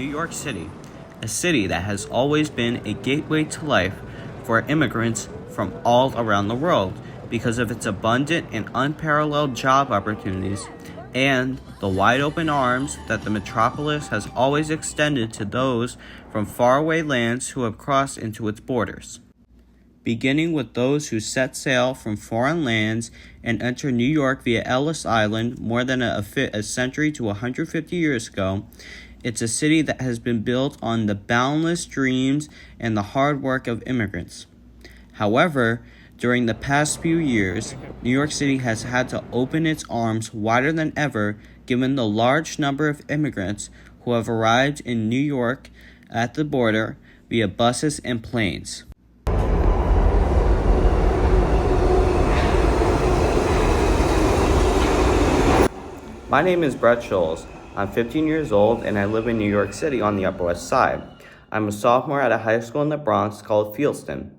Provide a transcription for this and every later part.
New York City, a city that has always been a gateway to life for immigrants from all around the world because of its abundant and unparalleled job opportunities and the wide open arms that the metropolis has always extended to those from faraway lands who have crossed into its borders. Beginning with those who set sail from foreign lands and enter New York via Ellis Island more than a century to 150 years ago, it's a city that has been built on the boundless dreams and the hard work of immigrants. However, during the past few years, New York City has had to open its arms wider than ever given the large number of immigrants who have arrived in New York at the border via buses and planes. My name is Brett Scholz. I'm 15 years old and I live in New York City on the Upper West Side. I'm a sophomore at a high school in the Bronx called Fieldston.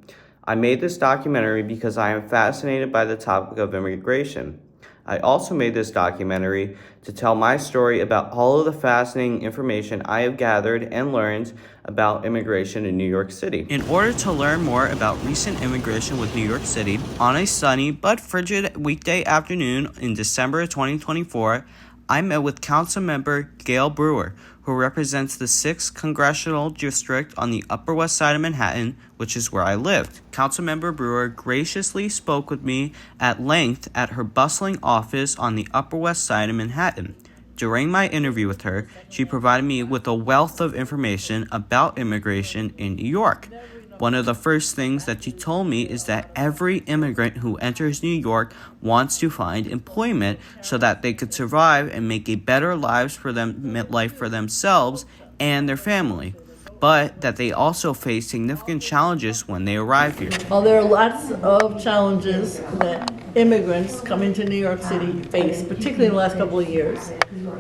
I made this documentary because I am fascinated by the topic of immigration. I also made this documentary to tell my story about all of the fascinating information I have gathered and learned about immigration in New York City. In order to learn more about recent immigration with New York City, on a sunny but frigid weekday afternoon in December 2024, I met with Councilmember Gail Brewer, who represents the 6th Congressional District on the Upper West Side of Manhattan, which is where I lived. Councilmember Brewer graciously spoke with me at length at her bustling office on the Upper West Side of Manhattan. During my interview with her, she provided me with a wealth of information about immigration in New York. One of the first things that she told me is that every immigrant who enters New York wants to find employment so that they could survive and make a better life for themselves and their family, but that they also face significant challenges when they arrive here. Well, there are lots of challenges that immigrants coming to New York City face, particularly in the last couple of years.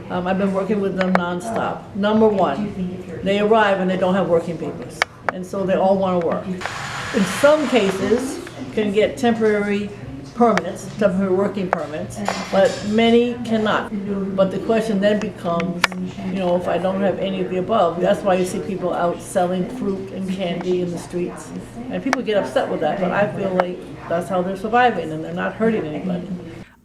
I've been working with them nonstop. Number one, they arrive and they don't have working papers. And so they all want to work. In some cases, can get temporary working permits, but many cannot. But the question then becomes, if I don't have any of the above, that's why you see people out selling fruit and candy in the streets. And people get upset with that, but I feel like that's how they're surviving and they're not hurting anybody.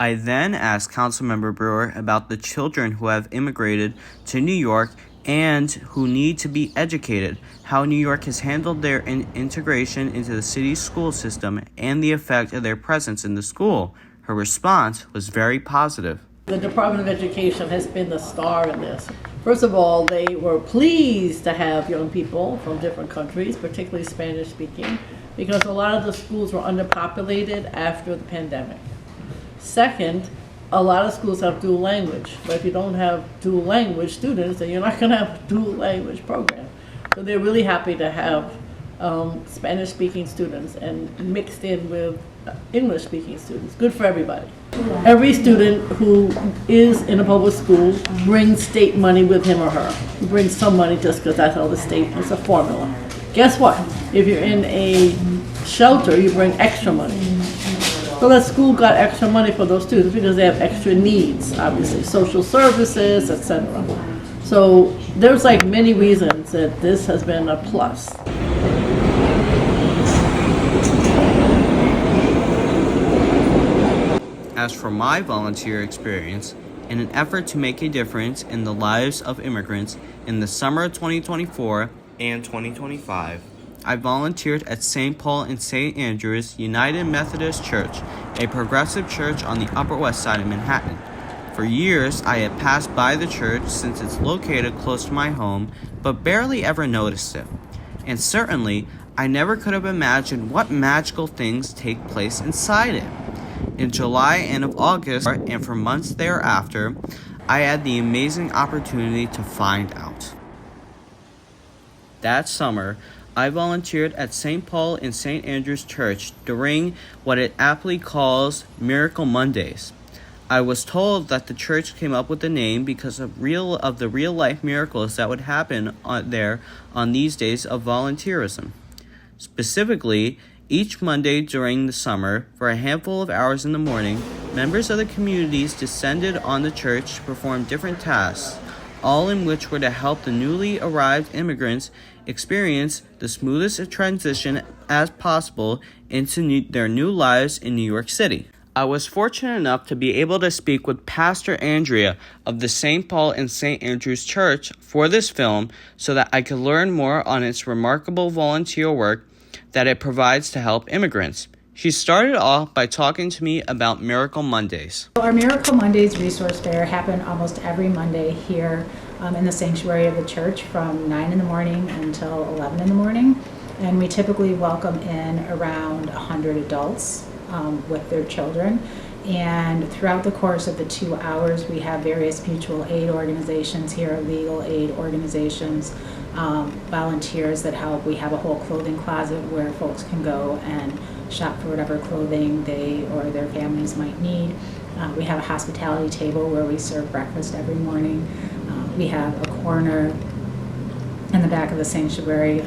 I then asked Councilmember Brewer about the children who have immigrated to New York and who need to be educated, how New York has handled their integration into the city's school system, and the effect of their presence in the school. Her response was very positive. The Department of Education has been the star in this. First of all, they were pleased to have young people from different countries, particularly Spanish speaking, because a lot of the schools were underpopulated after the pandemic. Second, a lot of schools have dual language, but if you don't have dual language students, then you're not going to have a dual language program. So they're really happy to have Spanish speaking students and mixed in with English speaking students. Good for everybody. Every student who is in a public school brings state money with him or her. He brings some money just because that's how the state, it's a formula. Guess what? If you're in a shelter, you bring extra money. So that school got extra money for those students because they have extra needs, obviously, social services, etc. So there's many reasons that this has been a plus. As for my volunteer experience, in an effort to make a difference in the lives of immigrants in the summer of 2024 and 2025, I volunteered at St. Paul and St. Andrew's United Methodist Church, a progressive church on the Upper West Side of Manhattan. For years, I had passed by the church since it's located close to my home, but barely ever noticed it. And certainly, I never could have imagined what magical things take place inside it. In July and of August, and for months thereafter, I had the amazing opportunity to find out. That summer, I volunteered at St. Paul and St. Andrew's Church during what it aptly calls Miracle Mondays. I was told that the church came up with the name because of the real-life miracles that would happen there on these days of volunteerism. Specifically, each Monday during the summer, for a handful of hours in the morning, members of the communities descended on the church to perform different tasks, all in which were to help the newly arrived immigrants experience the smoothest transition as possible into their new lives in New York City. I was fortunate enough to be able to speak with Pastor Andrea of the St. Paul and St. Andrew's Church for this film so that I could learn more on its remarkable volunteer work that it provides to help immigrants. She started off by talking to me about Miracle Mondays. Our Miracle Mondays resource fair happened almost every Monday here in the sanctuary of the church from 9 in the morning until 11 in the morning. And we typically welcome in around 100 adults with their children. And throughout the course of the 2 hours, we have various mutual aid organizations here, legal aid organizations, volunteers that help. We have a whole clothing closet where folks can go and shop for whatever clothing they or their families might need. We have a hospitality table where we serve breakfast every morning. We have a corner in the back of the sanctuary,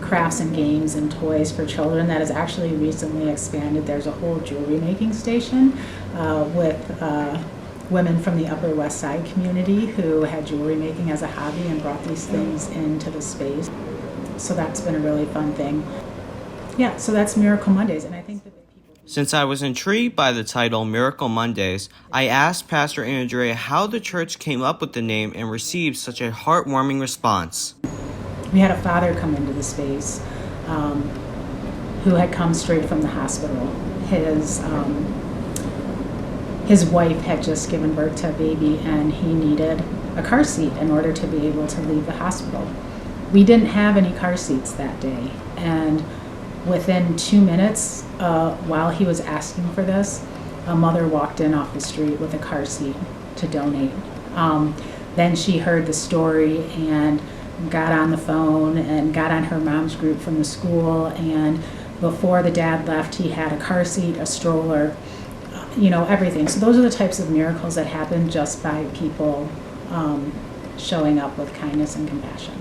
crafts and games and toys for children that has actually recently expanded. There's a whole jewelry making station with women from the Upper West Side community who had jewelry making as a hobby and brought these things into the space. So that's been a really fun thing. Yeah, so that's Miracle Mondays, and I think that people... Since I was intrigued by the title Miracle Mondays, I asked Pastor Andrea how the church came up with the name and received such a heartwarming response. We had a father come into the space who had come straight from the hospital. His wife had just given birth to a baby, and he needed a car seat in order to be able to leave the hospital. We didn't have any car seats that day, and within 2 minutes, while he was asking for this, a mother walked in off the street with a car seat to donate. Then she heard the story and got on the phone and got on her mom's group from the school, and before the dad left, he had a car seat, a stroller, everything. So those are the types of miracles that happen just by people showing up with kindness and compassion.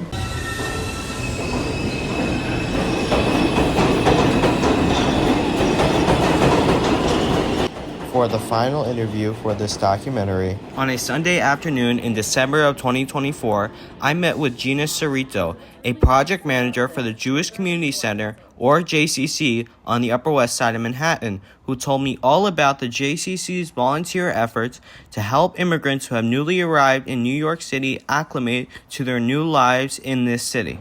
For the final interview for this documentary, on a Sunday afternoon in December of 2024, I met with Gina Cerrito, a project manager for the Jewish Community Center, or JCC, on the Upper West Side of Manhattan, who told me all about the JCC's volunteer efforts to help immigrants who have newly arrived in New York City acclimate to their new lives in this city.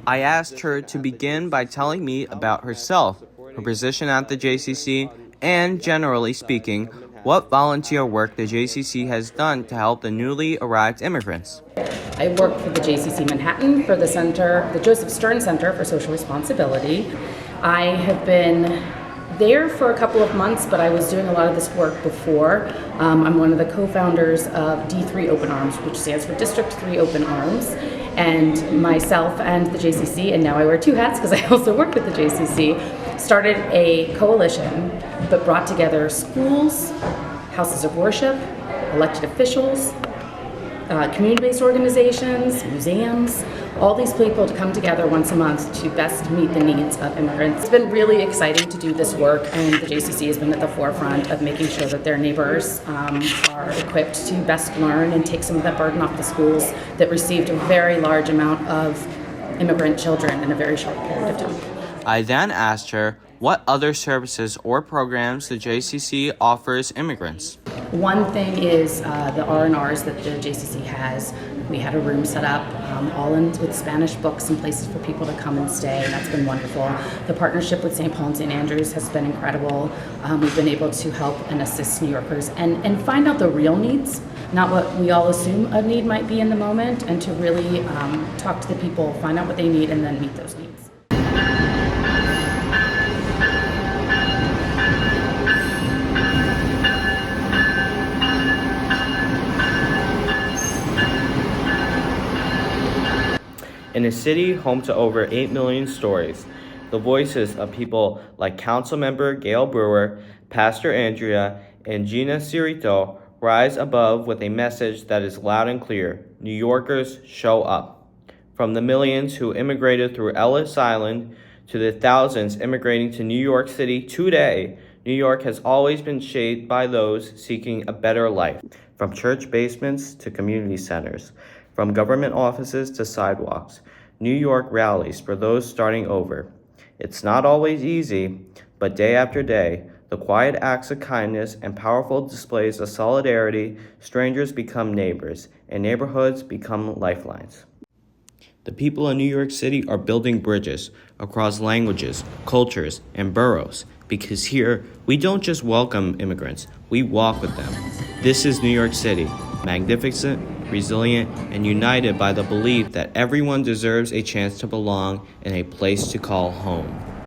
I asked her to begin by telling me about herself, her position at the JCC, and generally speaking, what volunteer work the JCC has done to help the newly arrived immigrants. I work for the JCC Manhattan for the center, the Joseph Stern Center for Social Responsibility. I have been there for a couple of months, but I was doing a lot of this work before. I'm one of the co-founders of D3 Open Arms, which stands for District 3 Open Arms. And myself and the JCC, and now I wear two hats because I also work with the JCC, started a coalition that brought together schools, houses of worship, elected officials, community-based organizations, museums, all these people to come together once a month to best meet the needs of immigrants. It's been really exciting to do this work, and the JCC has been at the forefront of making sure that their neighbors are equipped to best learn and take some of that burden off the schools that received a very large amount of immigrant children in a very short period of time. I then asked her what other services or programs the JCC offers immigrants. One thing is the R&Rs that the JCC has. We had a room set up all in with Spanish books and places for people to come and stay, and that's been wonderful. The partnership with St. Paul and St. Andrews has been incredible. We've been able to help and assist New Yorkers and find out the real needs, not what we all assume a need might be in the moment, and to really talk to the people, find out what they need, and then meet those needs. In a city home to over 8 million stories, the voices of people like Councilmember Gail Brewer, Pastor Andrea, and Gina Cerrito rise above with a message that is loud and clear: New Yorkers show up. From the millions who immigrated through Ellis Island to the thousands immigrating to New York City today, New York has always been shaped by those seeking a better life. From church basements to community centers, from government offices to sidewalks, New York rallies for those starting over. It's not always easy, but day after day, the quiet acts of kindness and powerful displays of solidarity, strangers become neighbors, and neighborhoods become lifelines. The people in New York City are building bridges across languages, cultures, and boroughs, because here, we don't just welcome immigrants, we walk with them. This is New York City, magnificent, resilient, and united by the belief that everyone deserves a chance to belong and a place to call home.